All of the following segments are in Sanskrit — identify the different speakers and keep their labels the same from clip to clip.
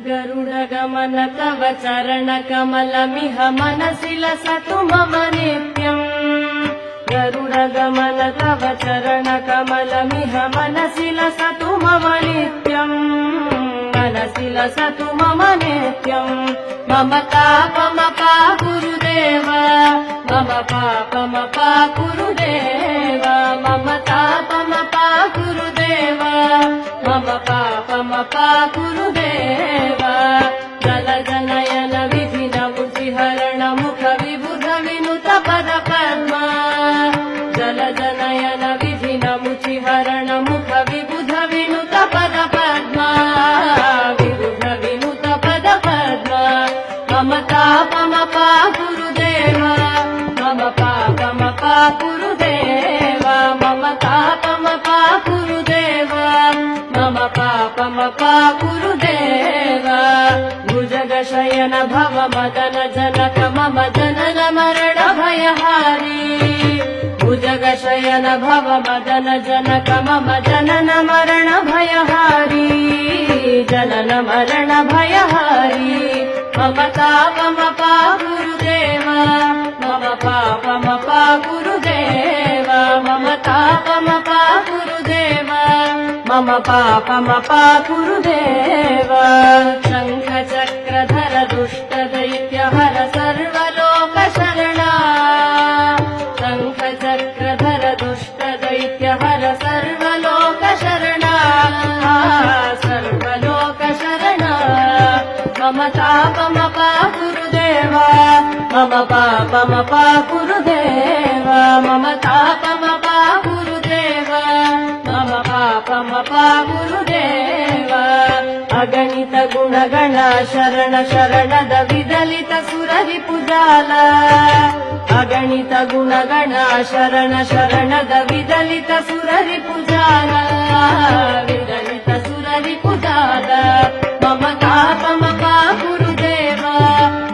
Speaker 1: गरुडगमन तव चरणकमलमिह मनसि लसतु मम नित्यम्। गरुडगमन तव चरणकमलमिह मनसि लसतु मम नित्यम्। मनसि लसतु मम नित्यम्। मम पापमपा गुरुदेव, मम पापमपा गुरुदेव, मम तापमपा गुरुदेव, मम पापमपा गुरुदेव। जल जनयन विधिन मुचिहरण मुख विबुध विनुत पद पद्मा। जल जनयन विधिन मुचिहरण मुख विबुध विनुत पद पद्मा। विबुध विनुत पद पद्मा। मम तापमपा गुरुदेव, मम पापमपा गुरुदेव, मम तापमपा गुरुदेव, मम पापमपा गुरुदेव। भुजगशयन भव मदन जनक मम जनन मरण भयहारी। भुजगशयन भव मदन जनक मम जनन मरण भयहारी। जनन मरण भयहारी। मम तापमपा गुरुदेव, मम पापमपा गुरुदेव, मम तापमपा गुरुदेव, मम पापमपा गुरुदेव। शङ्ख चक्रधर दुष्ट दैत्यहर सर्वलोकशरणा। शङ्ख चक्रधर दुष्ट दैत्यहर सर्वलोकशरणा। सर्वलोकशरणा। मम तापमपा गुरुदेव, मम पापमपा गुरुदेव, मम तापमपा गुरुदेव, मम पापमपा गुरुदेव। अगणित गुणगण शरण शरणद विदलित सुररिपुजाल। अगणित गुणगण शरण शरणद विदलित सुररिपुजाल। विदलित सुररिपुजाल। मम तापमपा गुरुदेव,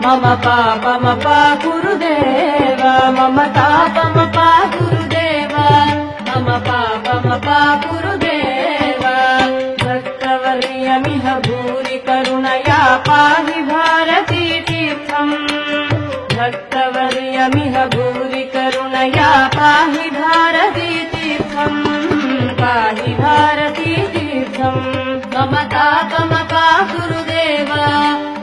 Speaker 1: मम पापमपा गुरुदेव, मम तापमपा गुरुदेव, मम पापमपा गुरुदेव। भक्तवर्यमिह भूरि करुणया पाहि भारती तीर्थम्। भक्तवर्यमिह भूरि करुणया पाहि भारती तीर्थम्। पाहि भारती तीर्थम्। मम तापमपा गुरुदेव,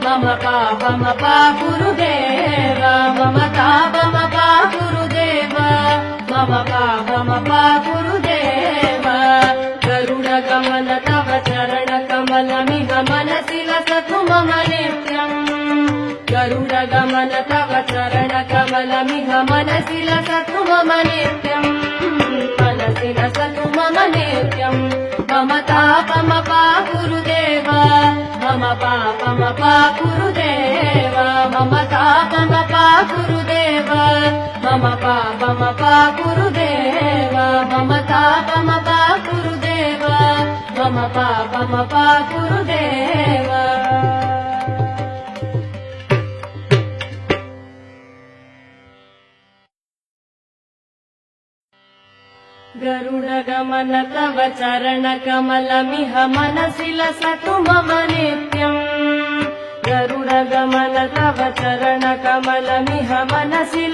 Speaker 1: मम पापमपा गुरुदेव, मम तापमपा गुरुदेव, मम पापमपा गुरुदेव। गरुडगमन तव चरणकमलमिह मनसि लसतु मम नित्यम्। गरुडगमन तव चरणकमलमिह मनसि लसतु मम नित्यम्। मनसि लसतु मम नित्यम्। मम तापमपा गुरुदेव, मम पापमपा गुरुदेव, मम तापमपा गुरुदेव, मम पापमपा गुरुदेव, मम तापमपा गुरुदेव, मम पापमपा गुरुदेव। गरुडगमन तव चरणकमलमिह मनसि लसतु मम नित्यम्। गरुडगमन तव चरणकमलमिह मनसि